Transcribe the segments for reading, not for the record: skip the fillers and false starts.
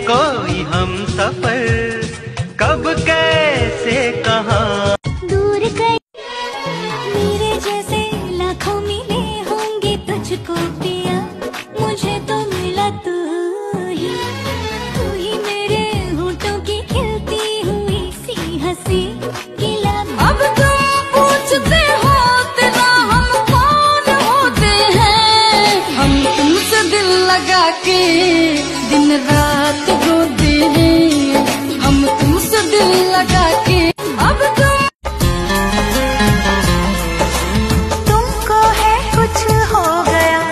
कोई हम सफर कब कैसे कहाँ दूर गई। मेरे जैसे लाखों मिले होंगे तुझको पिया, मुझे तो मिला तू ही मेरे होठों की खिलती हुई सी हंसी खिला। अब तुम पूछते हो तेरा हम कौन होते हैं, हम तुमसे दिल लगा के दिन रात रोते हैं, हम तुमसे दिल लगा के। अब तुमको है कुछ हो गया,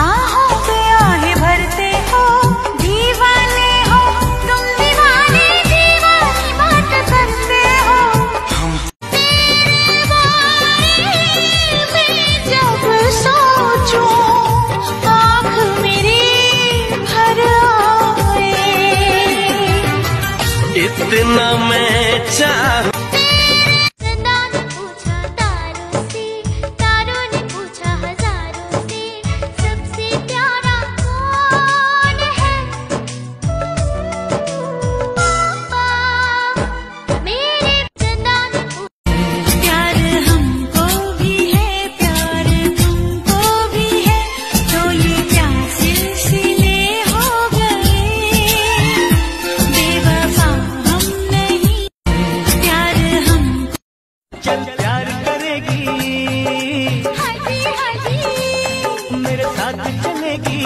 आहों पे आहें भरते हो, दीवाने हो तुम दीवाने, दीवानी बात करते हो। तेरे बारे में जब सोचूं आँख मेरी भर इतना मैं चाहूँ। चंदा ने पूछा तारों से, तारों ने पूछा हजारों से, सबसे प्यारा कौन है? मेरे चंदा ने पूछा। प्यार हमको भी है, प्यार तुमको भी है, तो ये क्या सिलसिले हो गए बेवफा। चल प्यार करेगी, हाजी हाजी मेरे साथ चलेगी।